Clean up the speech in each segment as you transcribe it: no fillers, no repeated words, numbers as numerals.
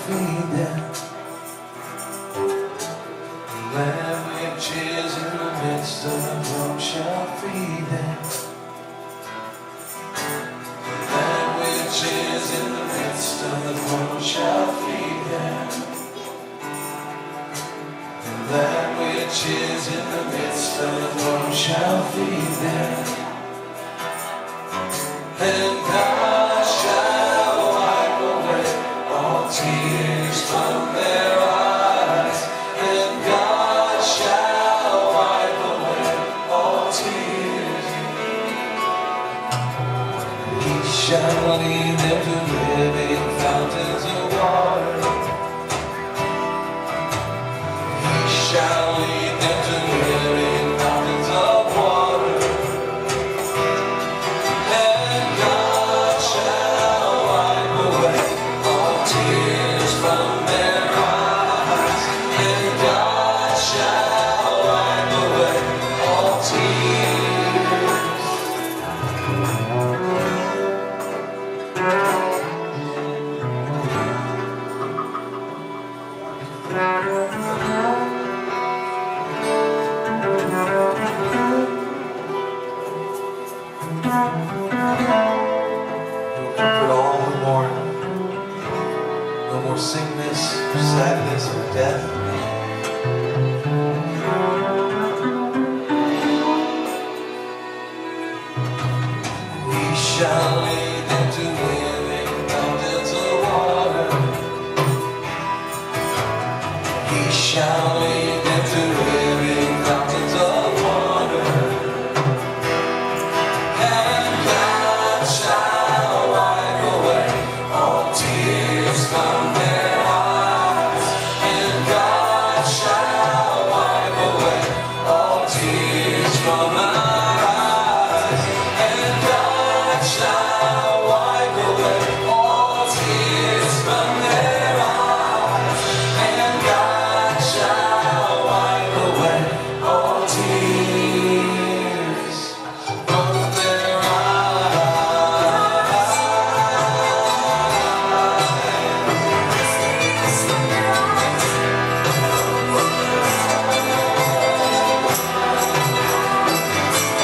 feed them. Lamb which is in the midst of the throne shall feed them. Lamb which is in the midst of the throne shall feed them. That which is in the midst of the throne shall feed them. And God shall wipe away all tears from their eyes. And God shall wipe away all tears. He shall lead them to living fountains of water. Shall lead them to living fountains of water. And God shall wipe away all tears from their eyes. And God shall wipe away all tears. Comfort all who mourn. No more sickness, or sadness, or death. He shall lead them to living fountains of water. He shall lead them to living fountains of water. And God shall wipe away all tears from their eyes. And God shall wipe away all tears from our eyes. And God shall wipe away all tears from their eyes. And God shall wipe away all tears from their eyes.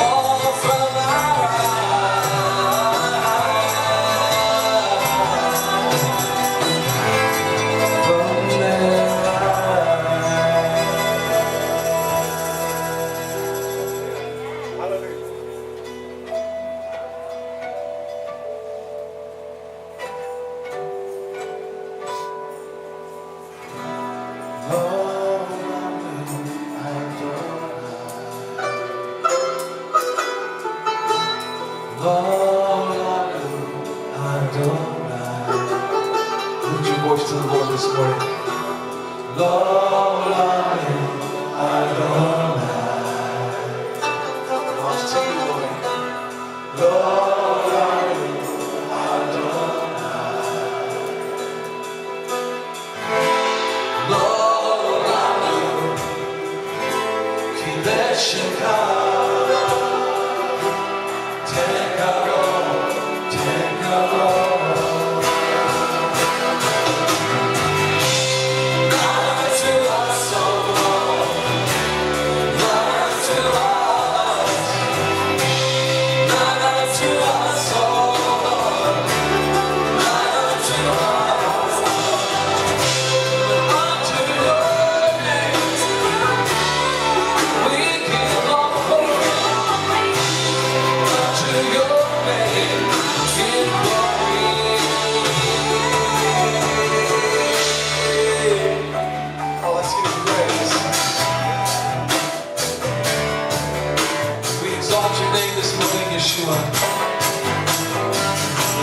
All from our eyes. From their Lift your voice to the Lord this morning. Lord, Adonai. Belongs to you, Lord. Lord, Adonai. Lord, take our all, take our all.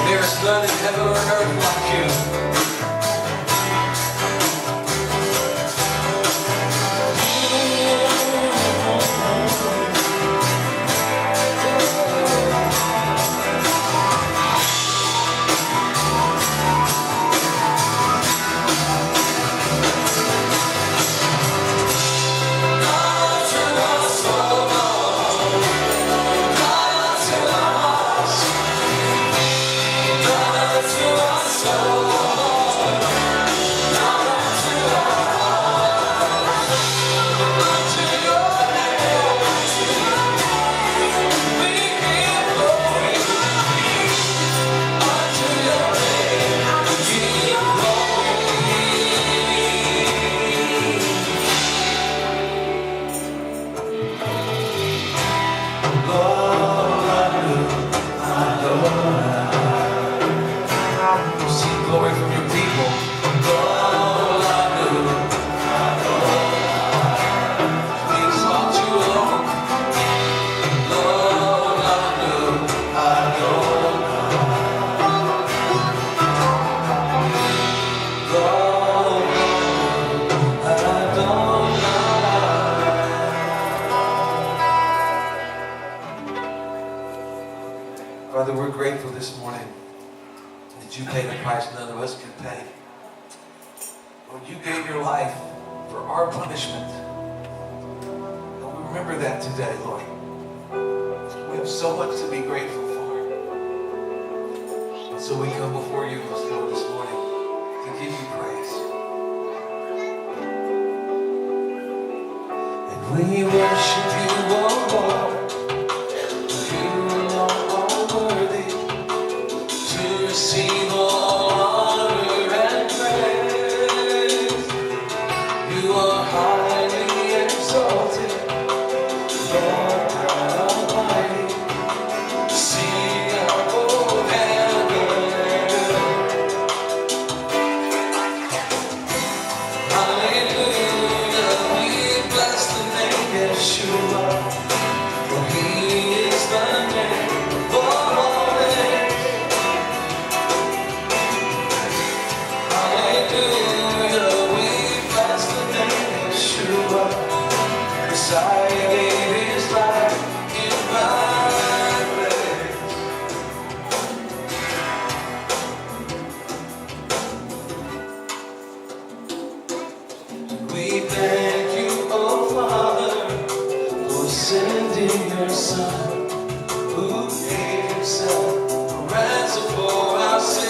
There is none in heaven or earth like you. To our soul. Father, we're grateful this morning that you paid a price none of us could pay. Lord, you gave your life for our punishment. And we remember that today, Lord. We have so much to be grateful for. And so we come before you, Lord, this morning to give you praise. And we worship you, oh Lord. You alone are worthy to receive all honor and praise. You are highly exalted, Lord God Almighty. Sing out, oh heaven and earth. Hallelujah, we bless the name Yeshua, for He is the name above all names. Hallelujah, we bless the name Yeshua. Messiah gave His life in my place. We thank you, oh Father, for sending your Son, who gave Himself a ransom for our sin.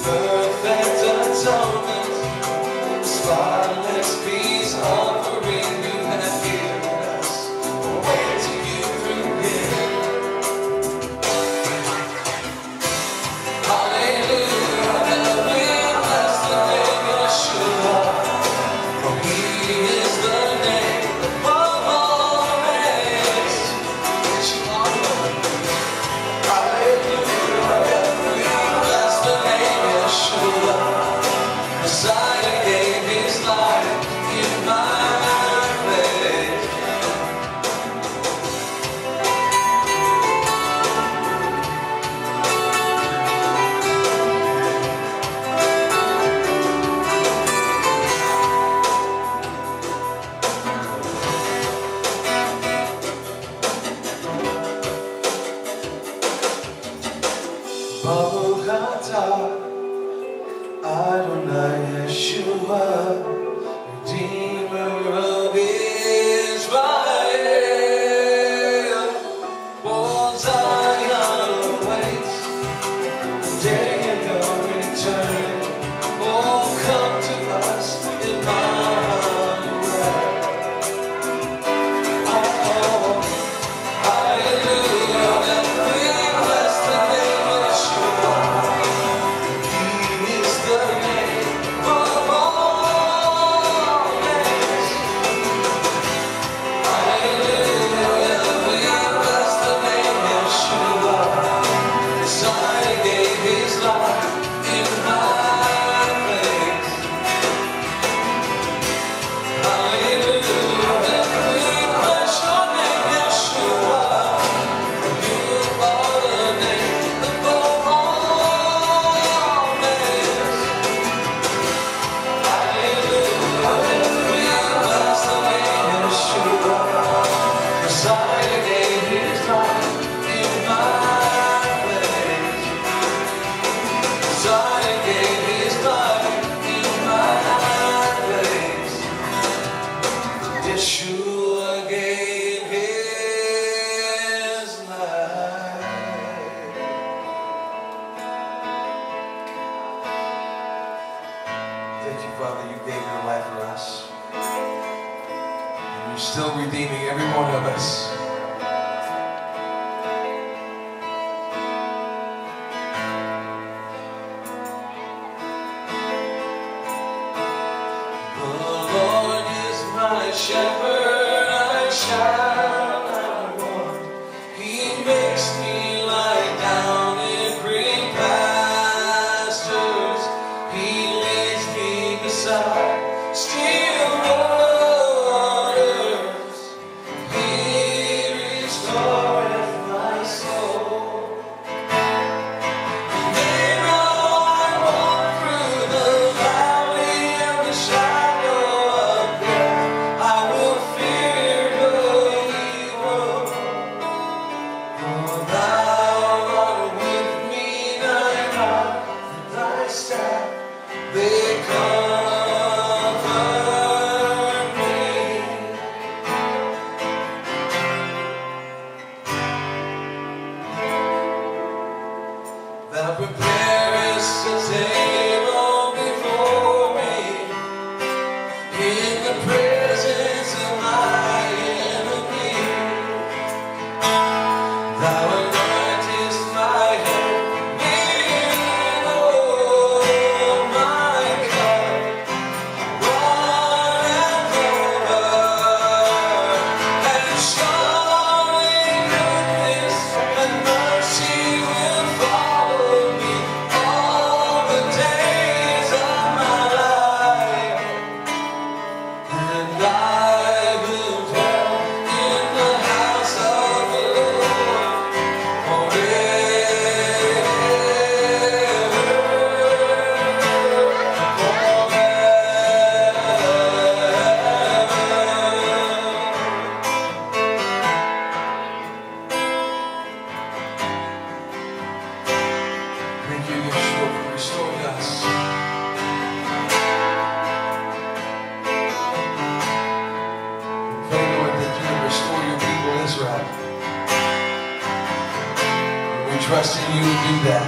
Perfect atonement, spotless peace offering you have given us. Wait till you forgive. Hallelujah, we bless the name Yeshua, for He is the name above all names. That you are Lord. Hallelujah, we bless the name Yeshua. Messiah gave His life in my place. Baruch atah Adonai Yeshua, Redeemer of Israel. Born Zion awaits the day of your return. Oh, come to us, Emmanuel. Oh, hallelujah, we bless the name Yeshua. He is the name above all names. Hallelujah, we bless the name Yeshua. Messiah gave His life in my place. Hallelujah, we bless your name Yeshua. You are the name above all names. Hallelujah, we bless the name Yeshua. Messiah gave His life in my place. Messiah gave His life in my place. Yeshua gave His life. Thank you, Father, you gave your life for us. And you're still redeeming every one of us. The Lord is my shepherd, I shall not want. He makes me lie down in green pastures. He leads me beside still waters. He restoreth my soul. Yea, though I walk through the valley of the shadow of death, I will fear no evil. Oh, thou art with me, thy rod and thy staff, they comfort me. Thou preparest a table before me in the presence of my enemies. Thou anointest my head with oil, my cup runneth over. And surely goodness and mercy will follow me all the days of my life, and I will dwell in the house of the Lord forever, Thank you, Yeshua, for restoring us. Pray, Lord, that you would restore your people, Israel. We trust in you to do that.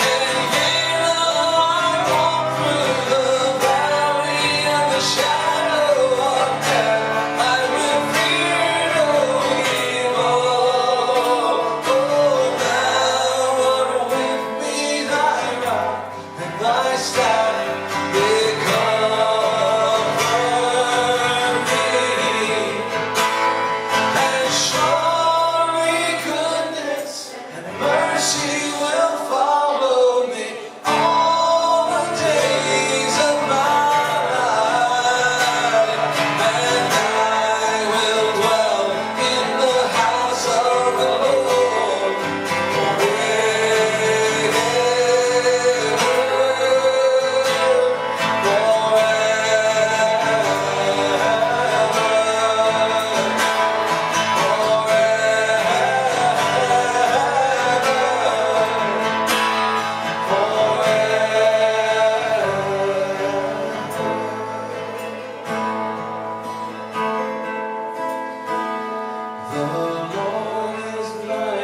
And yea, though I walk through the valley of the shadow of death, I will fear no evil. Oh, thou art with me, thy rod and thy staff, they comfort me. And surely goodness and mercy will follow me all the days of my life, and I will dwell in the house of the Lord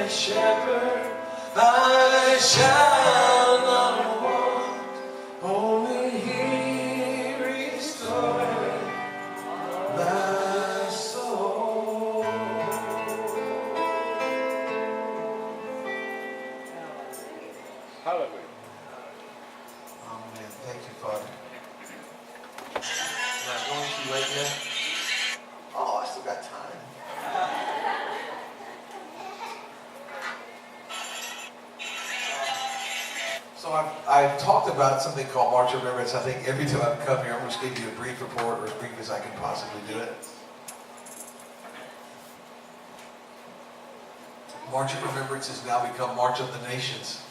shepherd, I shall not want. Only he restored my soul. Hallelujah. Amen. Thank you, Father. Am I going too late yet? Oh, I still got time. So I've talked about something called March of Remembrance. I think every time I've come here, I'm going to give you a brief report, or as brief as I can possibly do it. March of Remembrance has now become March of the Nations.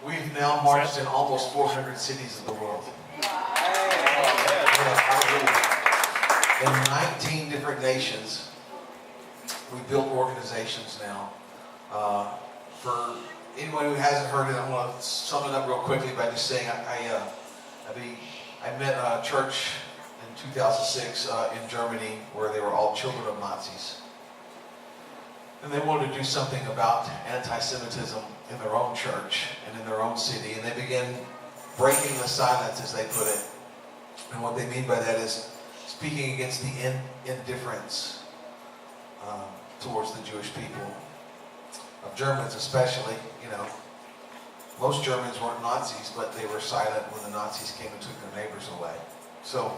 We've now marched in almost 400 cities of the world. In 19 different nations. We built organizations now. For anyone who hasn't heard it, I'm going to sum it up real quickly by just saying I met a church in 2006 in Germany where they were all children of Nazis. And they wanted to do something about anti-Semitism in their own church and in their own city. And they began breaking the silence, as they put it. And what they mean by that is speaking against the indifference towards the Jewish people, of Germans especially. You know, most Germans weren't Nazis, but they were silent when the Nazis came and took their neighbors away. So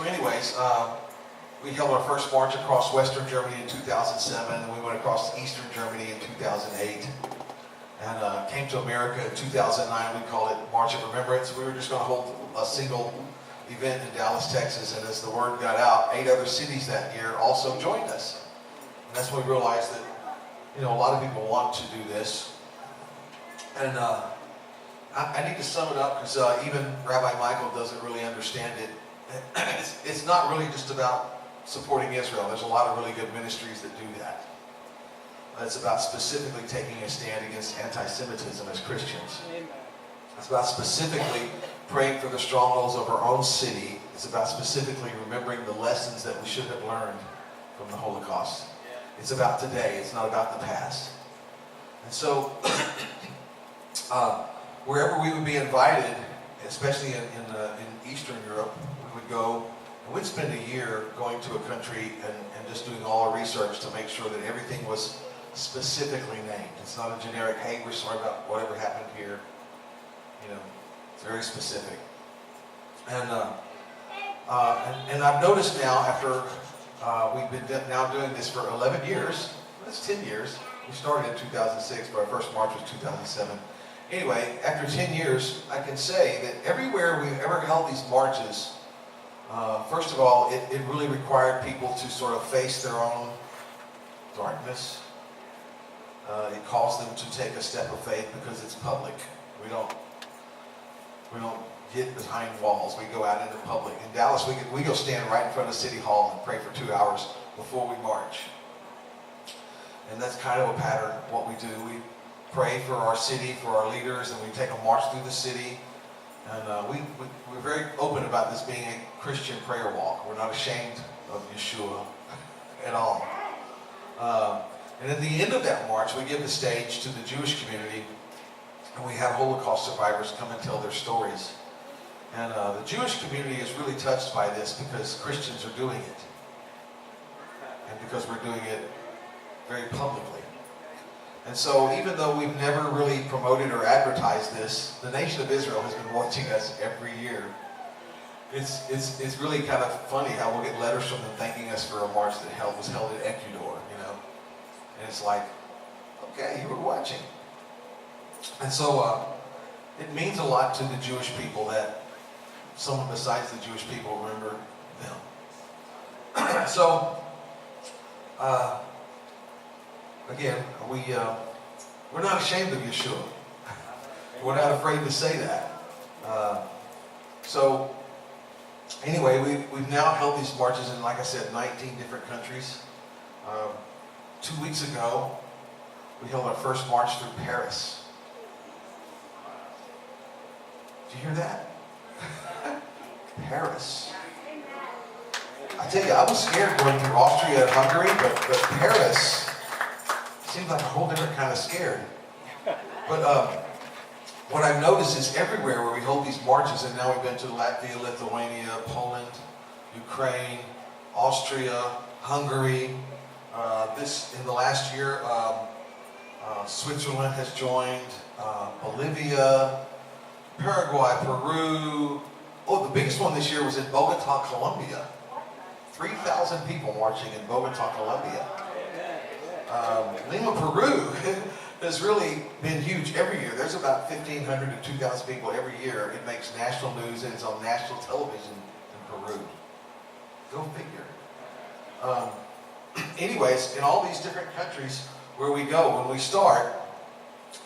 anyways, we held our first march across Western Germany in 2007, and we went across Eastern Germany in 2008, and came to America in 2009. We called it March of Remembrance. We were just going to hold a single event in Dallas, Texas, and as the word got out, 8 other cities that year also joined us. And that's when we realized that, you know, a lot of people want to do this. And I need to sum it up because even Rabbi Michael doesn't really understand it. It's not really just about supporting Israel. There's a lot of really good ministries that do that. It's about specifically taking a stand against anti-Semitism as Christians. Amen. It's about specifically praying for the strongholds of our own city. It's about specifically remembering the lessons that we should have learned from the Holocaust. It's about today. It's not about the past. And so, wherever we would be invited, especially in Eastern Europe, we would go, and we'd spend a year going to a country and just doing all our research to make sure that everything was specifically named. It's not a generic, hey, we're sorry about whatever happened here. You know, it's very specific. And I've noticed now, after we've been now doing this for 11 years, that's 10 years. We started in 2006, but our first march was 2007. Anyway, after 10 years, I can say that everywhere we've ever held these marches, first of all, it really required people to sort of face their own darkness. It caused them to take a step of faith because it's public. We don't get behind walls. We go out into public. In Dallas, we go stand right in front of City Hall and pray for 2 hours before we march. And that's kind of a pattern of what we do. We pray for our city, for our leaders, and we take a march through the city. And we're very open about this being a Christian prayer walk. We're not ashamed of Yeshua at all. And at the end of that march, we give the stage to the Jewish community, and we have Holocaust survivors come and tell their stories. And the Jewish community is really touched by this because Christians are doing it. And because we're doing it very publicly. And so even though we've never really promoted or advertised this, the nation of Israel has been watching us every year. It's really kind of funny how we'll get letters from them thanking us for a march that was held at Ecuador, you know. And it's like, okay, you were watching. And so it means a lot to the Jewish people that someone besides the Jewish people remember them. So, again, we're not ashamed of Yeshua. We're not afraid to say that. So, anyway, we've now held these marches in, like I said, 19 different countries. 2 weeks ago, we held our first march through Paris. Did you hear that? Paris. I tell you, I was scared going through Austria and Hungary, but Paris seems like a whole different kind of scared. But what I've noticed is everywhere where we hold these marches, and now we've been to Latvia, Lithuania, Poland, Ukraine, Austria, Hungary. In the last year, Switzerland has joined, Bolivia, Paraguay, Peru. Oh, the biggest one this year was in Bogota, Colombia. 3,000 people marching in Bogota, Colombia. Lima, Peru has really been huge every year. There's about 1,500 to 2,000 people every year. It makes national news and it's on national television in Peru. Go figure. Anyways, in all these different countries where we go, when we start,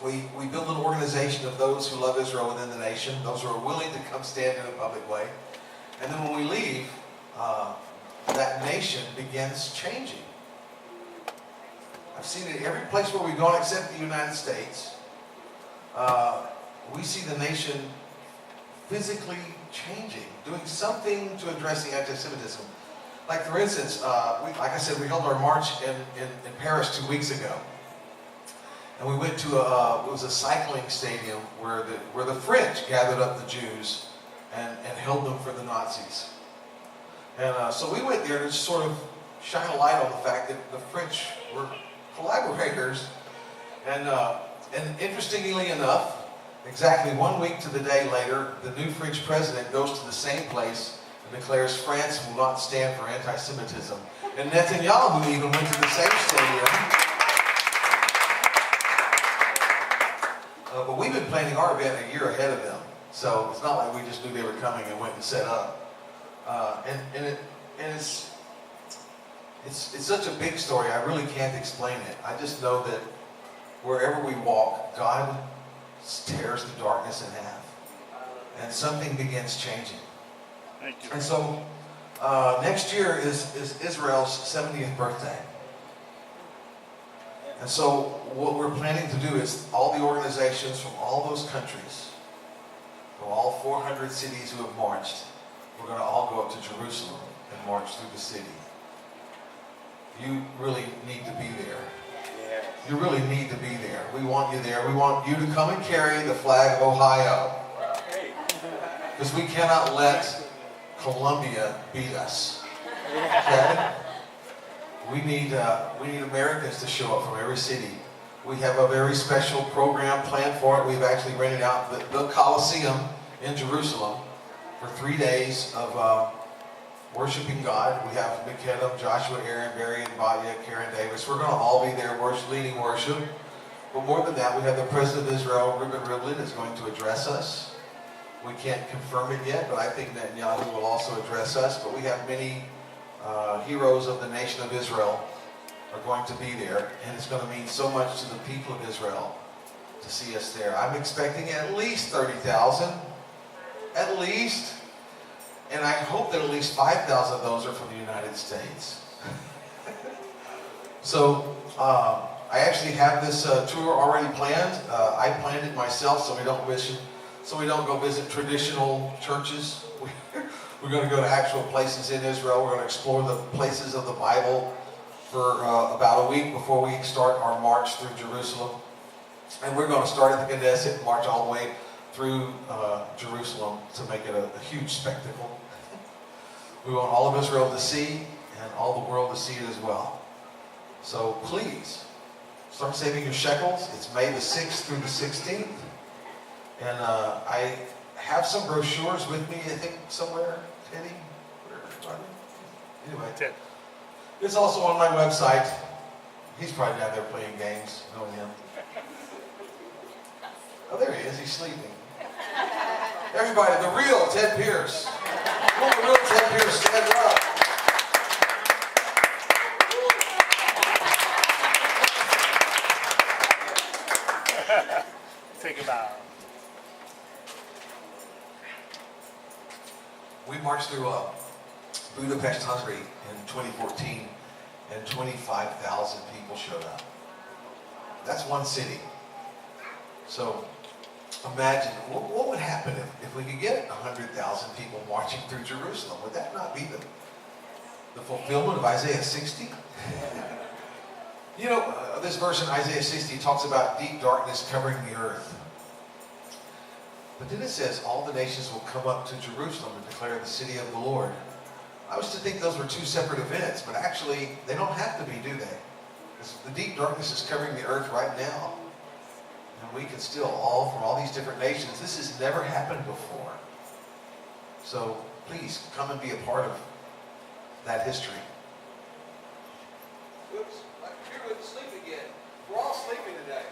we build an organization of those who love Israel within the nation, those who are willing to come stand in a public way. And then when we leave, that nation begins changing. I've seen it every place where we've gone except the United States. We see the nation physically changing, doing something to address the anti-Semitism. Like for instance, like I said, we held our march in Paris 2 weeks ago. And we went to it was a cycling stadium where the French gathered up the Jews and held them for the Nazis. And so we went there to just sort of shine a light on the fact that the French were collaborators. And interestingly enough, exactly 1 week to the day later, the new French president goes to the same place and declares France will not stand for anti-Semitism. And Netanyahu even went to the same stadium. But we've been planning our event a year ahead of them. So it's not like we just knew they were coming and went and set up. It's such a big story, I really can't explain it. I just know that wherever we walk, God tears the darkness in half. And something begins changing. Thank you. And so next year is Israel's 70th birthday. And so what we're planning to do is all the organizations from all those countries, from all 400 cities who have marched, we're going to all go up to Jerusalem and march through the city. You really need to be there. You really need to be there. We want you there. We want you to come and carry the flag of Ohio. Because we cannot let Columbia beat us. Okay? We need Americans to show up from every city. We have a very special program planned for it. We've actually rented out the Coliseum in Jerusalem for 3 days of worshiping God. We have McKenna, Joshua, Aaron, Barry, and Badia, Karen Davis. We're going to all be there leading worship. But more than that, we have the President of Israel, Reuben Rivlin, is going to address us. We can't confirm it yet, but I think Netanyahu will also address us. But we have many heroes of the nation of Israel are going to be there. And it's going to mean so much to the people of Israel to see us there. I'm expecting at least 30,000. At least. And I hope that at least 5,000 of those are from the United States. So I actually have this tour already planned. I planned it myself so we don't go visit traditional churches. We're going to go to actual places in Israel. We're going to explore the places of the Bible for about a week before we start our march through Jerusalem. And we're going to start at the Knesset and march all the way through Jerusalem to make it a huge spectacle. We want all of Israel to see and all the world to see it as well. So please, start saving your shekels. It's May the 6th through the 16th. And I have some brochures with me, I think, somewhere. Teddy? Anyway, it's also on my website. He's probably down there playing games, knowing him. Oh, there he is. He's sleeping. Everybody, the real Ted Pearce. Come on, the real Ted Pearce, stand up. Take a bow. We marched through Budapest, Hungary in 2014, and 25,000 people showed up. That's one city. So imagine, what would happen if we could get 100,000 people marching through Jerusalem? Would that not be the fulfillment of Isaiah 60? You know, this verse in Isaiah 60 talks about deep darkness covering the earth. But then it says, all the nations will come up to Jerusalem and declare the city of the Lord. I used to think those were two separate events, but actually, they don't have to be, do they? The deep darkness is covering the earth right now. And we can still, from all these different nations, this has never happened before. So please, come and be a part of that history. Oops, my computer went to sleep again. We're all sleeping today.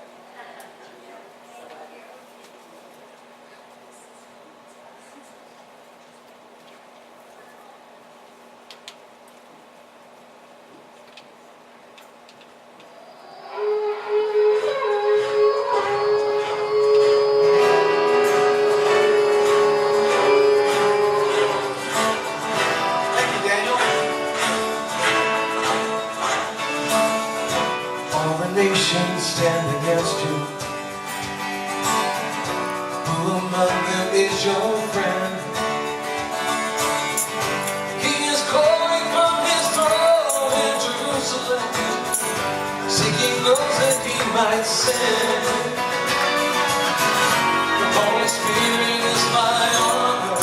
Nations stand against you. Who among them is your friend? He is calling from his throne in Jerusalem, seeking those that he might send. The Holy Spirit is my armor.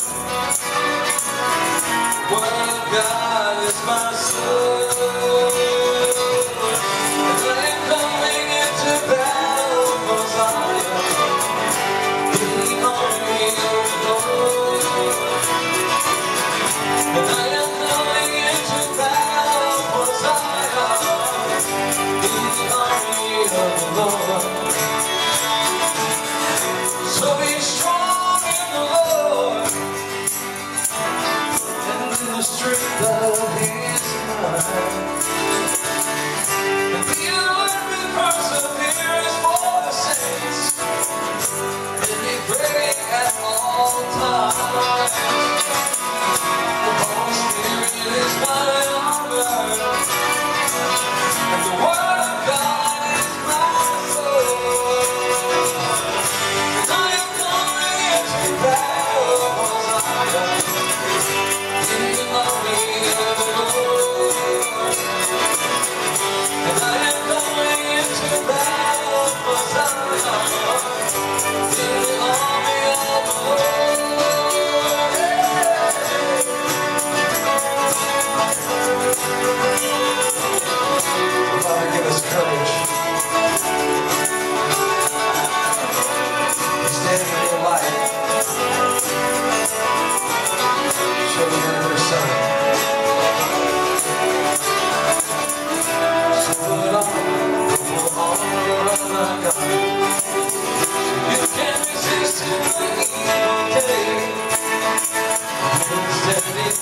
The Word of God is my sword.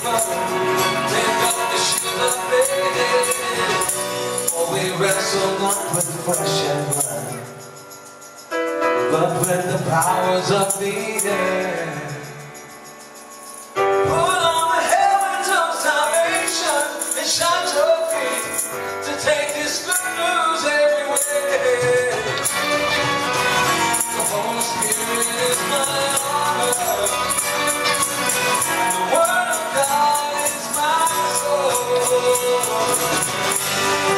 Take off the shoes of faith. For we wrestle not with flesh and blood, but with the powers of the air. Put on the helmet of salvation and shine your feet to take this good news everywhere. The Holy Spirit is my armor. The Word of God is my sword.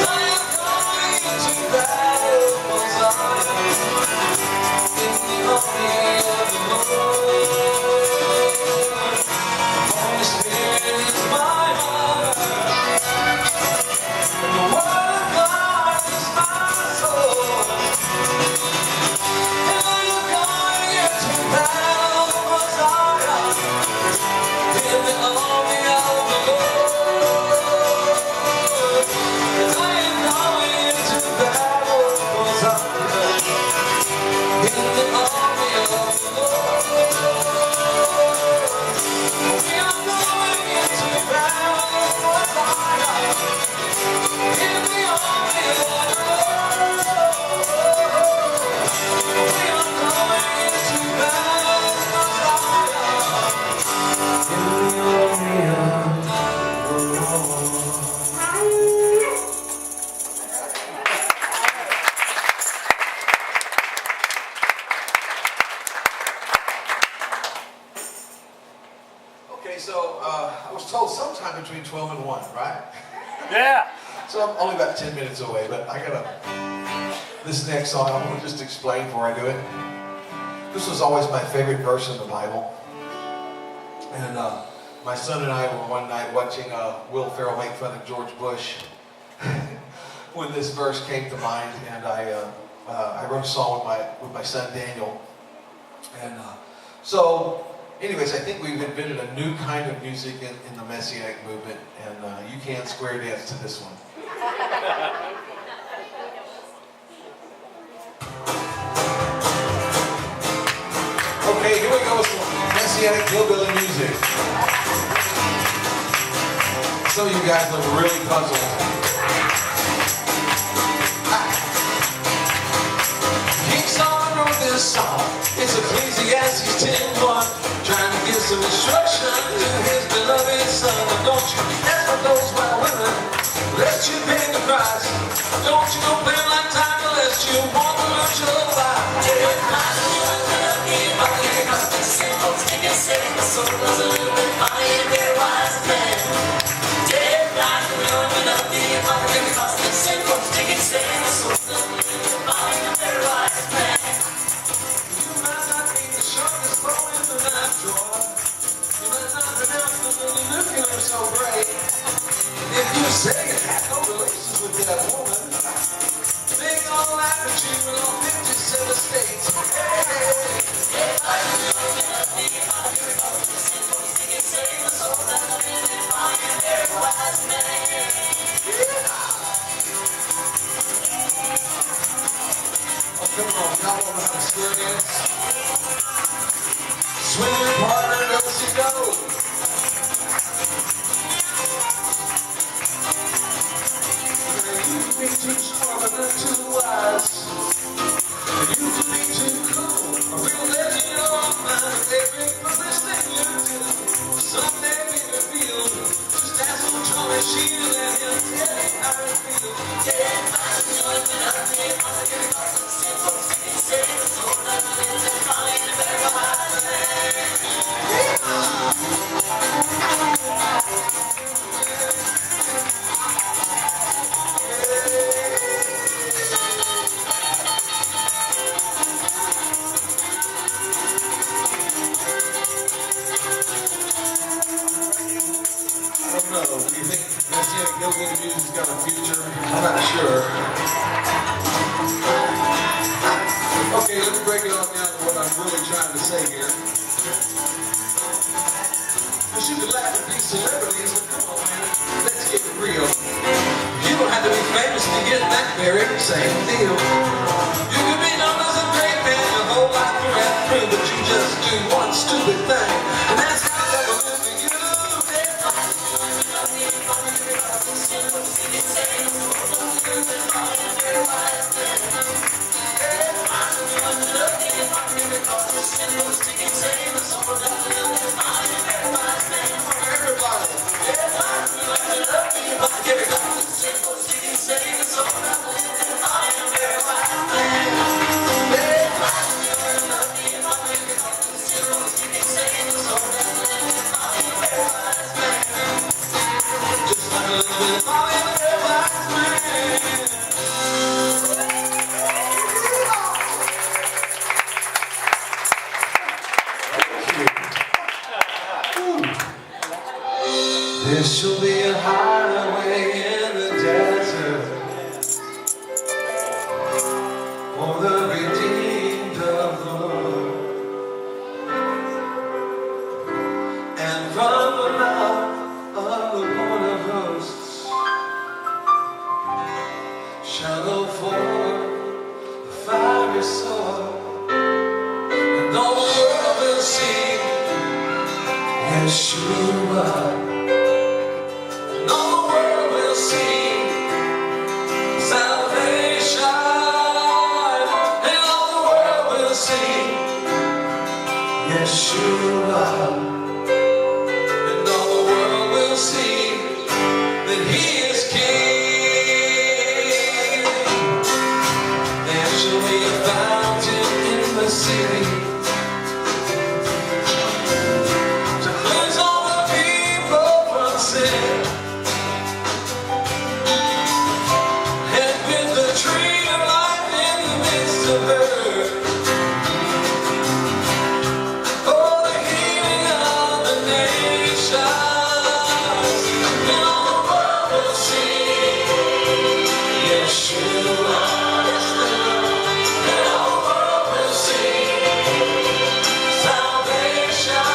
I am going to battle for Zion in the army of the Lord. The Holy Spirit is my armor. And the Word of God is my sword. And I am going to battle for Zion in the army of the Lord. And I am going to battle for Zion in the army of the Lord. We are going into battle for Zion in the army of the Lord. We are going into battle for Zion in the army of the Lord. Okay, so I was told sometime between 12 and 1, right? Yeah. So I'm only about 10 minutes away, but I gotta, this next song, I want to just explain before I do it. This was always my favorite verse in the Bible. And my son and I were one night watching Will Ferrell make fun of George Bush when this verse came to mind, and I wrote a song with my son Daniel. And so, anyways, I think we've invented a new kind of music in the Messianic movement, and you can't square dance to this one. Okay, here we go with some Messianic hillbilly music. Some of you guys look really puzzled. King Solomon wrote this song. It's Ecclesiastes 10:1, trying to give some instruction to his beloved son. But don't you ask for those wild women, let you pay the price. Don't you go playing like time unless you want to lose your life. So great. If you say you had no relations with that woman, they gonna laugh at you in all 57 states. Oh, come on, y'all wanna have a square dance? Swing your partner, go-see-go. You can be too smart but not too wise. And you can be too cool. I will let you know I'm mine. Every foolish thing you do, someday be revealed. Just ask old Charlie Sheen and he'll tell you how it feels. I don't know. Do you think Messianic hillbilly music's got a future? I'm not sure. Okay, let me break it all down to what I'm really trying to say here. Because you can laugh at these celebrities, but come on, man, let's get real. You don't have to be famous to get that married, same deal. You can be known as a great man your whole life through, but you just do one stupid thing, and that's how they'll live for you. There shall be a highway in the desert for the redeemed of the Lord. And from the mouth of the Lord of hosts shall go forth a fiery sword, and all the world will see Yeshua. And all the world will see salvation. And all the world will see Yeshua. And all the world will see that He is King. There shall be a fountain in the city to cleanse all the people from sin. And with the tree of life in the midst of her, for the healing of the nations. And all the world will see Yeshua. And all the world will see salvation.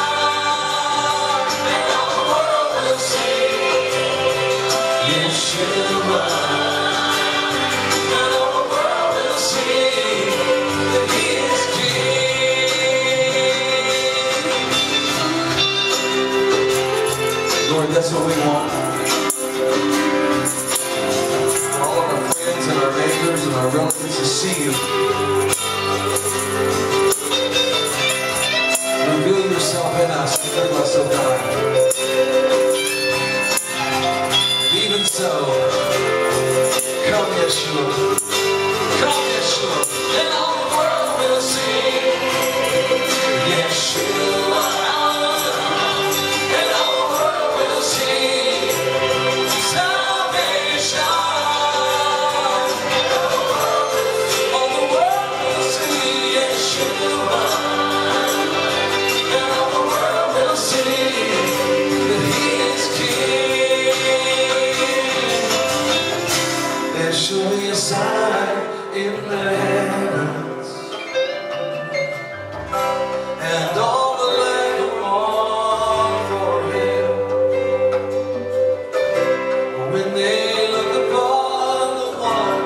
And all the world will see Yeshua. And all the world will see that He is King. Lord, that's what we want. All of our friends and our neighbors and our relatives to see You. Reveal Yourself in us. Reveal us, oh God. Even so, come Yeshua. Come Yeshua. And all the world will see Yeshua. And all the world will see salvation. All the world will see Yeshua. And all the world will see that He is King. There shall be a sign in the heavens, and all the land will mourn for Him. When they look upon the one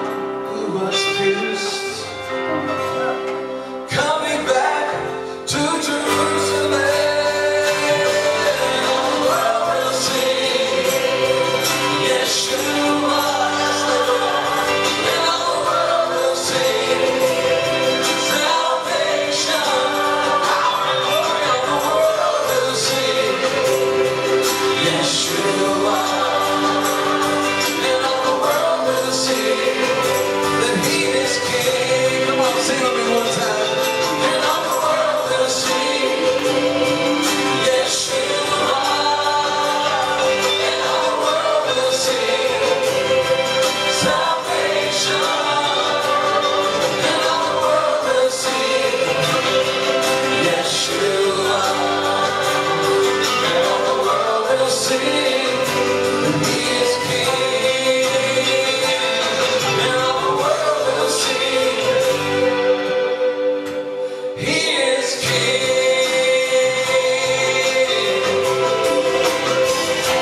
who was pierced, coming back to Jerusalem. And all the world will see Yeshua. And all the world will see salvation. And all the world will see Yeshua. And all the world will see that He is King. Come on, sing with me one time. And all the world will see Yeshua. And all the world will see salvation. And all the world will see Yeshua. And all the world will see that He is King. And all the world will see He is King.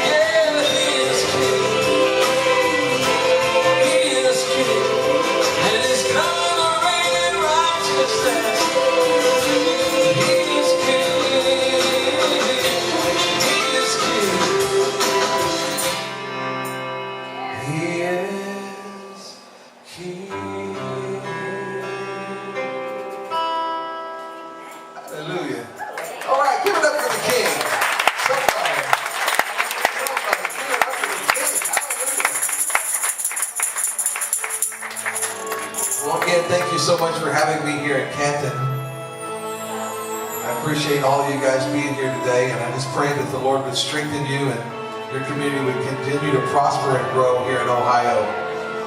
Yeah, He is King. He is King. And He's coming to reign in righteousness. He is King. He is King. He is King. Hallelujah. All right, give it up for the King. Somebody give it up for the King. Hallelujah. Well, again, thank you so much for having me here in Canton. I appreciate all of you guys being here today, and I just pray that the Lord would strengthen you and your community would continue to prosper and grow here in Ohio.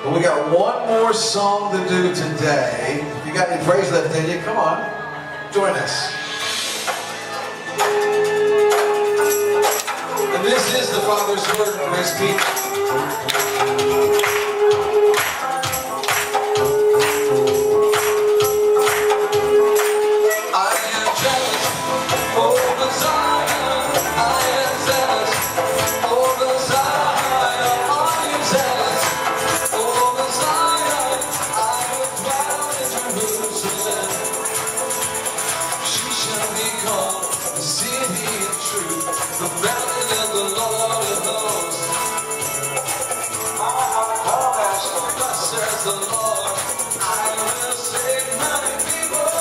But we got one more song to do today. If you got any praise left in you, come on, join us. And this is the Father's word for his people. I am jealous over Zion. I am zealous over Zion. I am zealous over Zion. I will dwell in Jerusalem. She shall be called the city of truth, the mountain of the Lord of hosts. Thus says the Lord, I will save my people.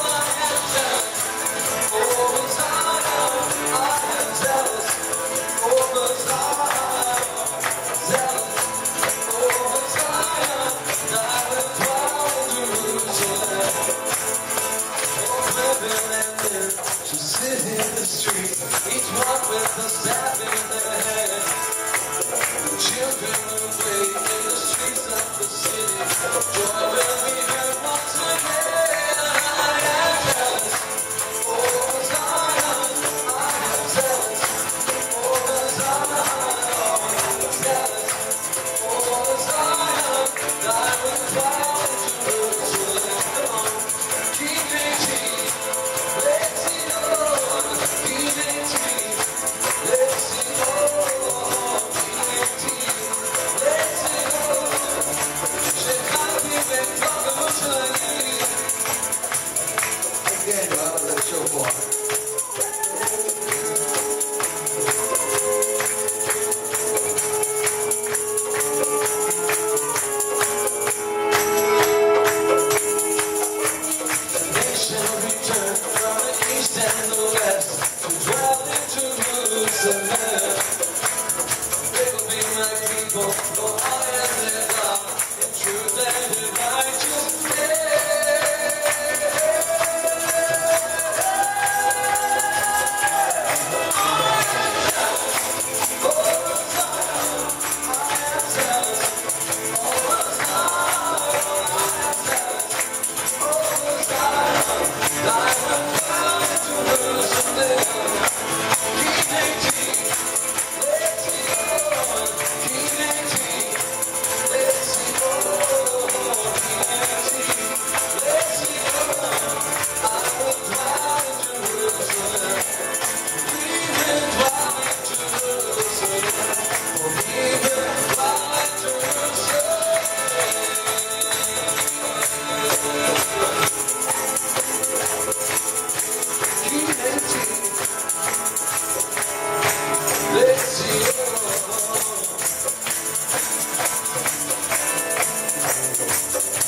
I am jealous over Zion. I am zealous over Zion. Zealous over Zion. I will dwell in Jerusalem. Women and men shall sit in the street, each one with a staff in their hand. Children will play in the streets of the city. Joy will be heard once again. I am jealous over Zion. I am zealous over Zion. Zealous over Zion. I will dwell in Jerusalem. Come on. King Jesus, let's sing on. King Jesus, let's sing on. King Jesus, let's sing on. Shekinah and Jerusalem. Again, I love that show for. They shall return from the east and the west to dwell in Jerusalem. They will be my people, for I am their God, in truth and in righteousness.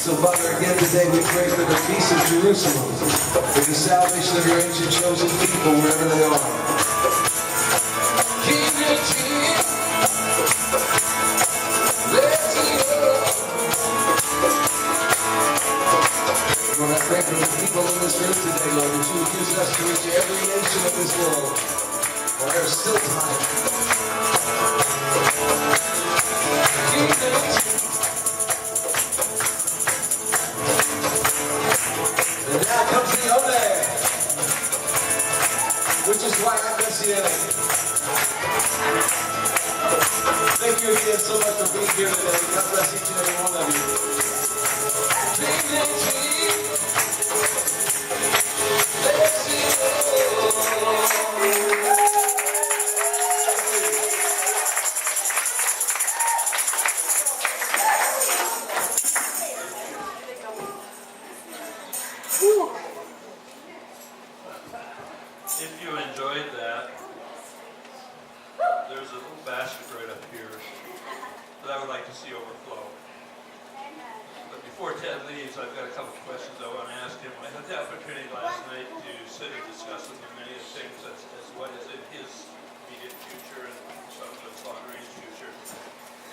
So, Father, again today we pray for the peace of Jerusalem, for the salvation of your ancient chosen people wherever they are. King of Kings, let's go. Lord, I pray for the people in this room today, Lord, that you would use us to reach every nation of this world. While there's still time. King of Kings. And now comes the Ole, which is why I'm Messianic. Thank you again so much for being here today. God bless each and every one of you. If you enjoyed that, there's a little basket right up here that I would like to see overflow. But before Ted leaves, I've got a couple of questions I want to ask him. I had the opportunity last night to sit and discuss with him many of the things as what is in his immediate future and some of his long-range future.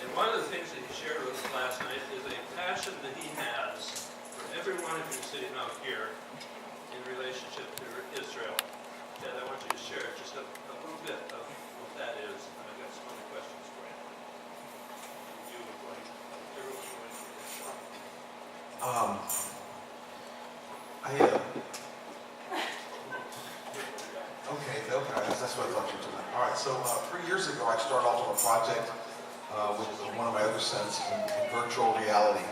And one of the things that he shared with us last night is a passion that he has for every one of you sitting out here in relationship to Israel. Ted, I want you to share just a little bit of what that is, and I've got some other questions for you. You would like, everyone would like to Okay, no, that's what I thought you were doing. All right, So 3 years ago, I started off on a project with one of my other sons in virtual reality.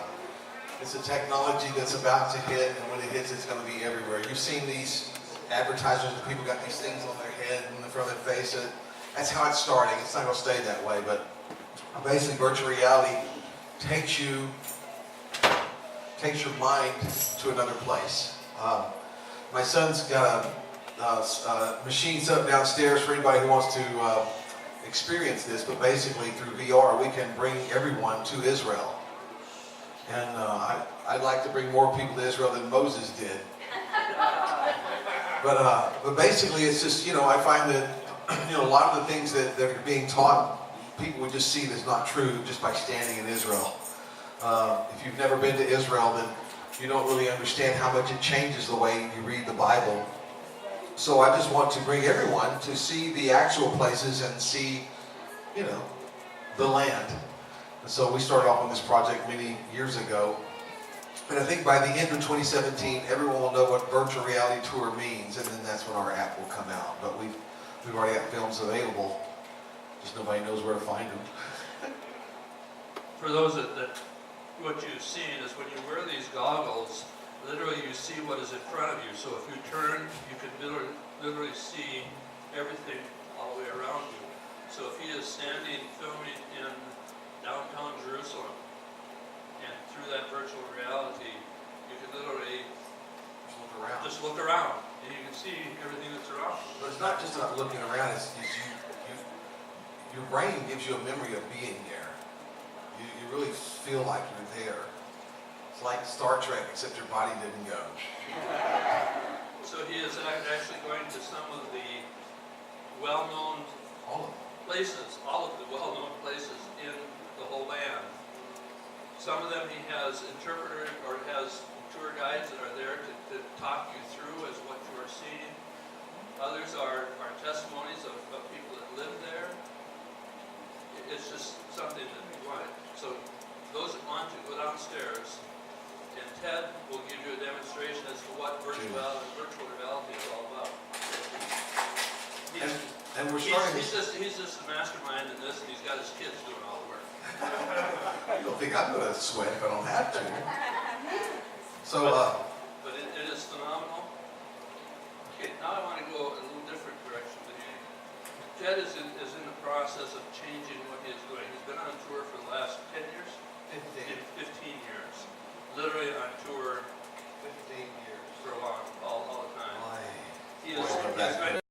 It's a technology that's about to hit, and when it hits, it's going to be everywhere. You've seen these advertisements where people got these things on their head and in the front of their face. That's how it's starting. It's not going to stay that way, but basically virtual reality takes your mind to another place. My son's got a machine set up downstairs for anybody who wants to experience this, but basically through VR we can bring everyone to Israel. And I'd like to bring more people to Israel than Moses did. But basically it's just, I find that, a lot of the things that are being taught, people would just see that's not true just by standing in Israel. If you've never been to Israel, then you don't really understand how much it changes the way you read the Bible. So I just want to bring everyone to see the actual places and see, the land. And so we started off on this project many years ago. And I think by the end of 2017, everyone will know what virtual reality tour means, and then that's when our app will come out. But we've already got films available. Just nobody knows where to find them. For those that what you've seen is when you wear these goggles, literally you see what is in front of you. So if you turn, you can literally see everything all the way around you. So if he is standing filming in downtown Jerusalem, and through that virtual reality, you can literally just look around, and you can see everything that's around you. But it's not just about looking around, it's your brain gives you a memory of being there. You really feel like you're there. It's like Star Trek, except your body didn't go. So he is actually going to some of the well-known places, all of the well-known places in the whole land. Some of them he has interpreters or has tour guides that are there to talk you through as what you are seeing. Others are testimonies of people that live there. It's just something that we want. So those that want to go downstairs, and Ted will give you a demonstration as to what virtual reality is all about. And we're starting. He's just the mastermind in this, and he's got his kids doing all the work. I don't think I'm going to sweat if I don't have to. So, but it is phenomenal. Okay, now I want to go a little different direction with you. Ted is in the process of changing what he is doing. He's been on tour for the last 10 years? 15 years. Literally on tour 15 years. for a long, all the time. Boy. He is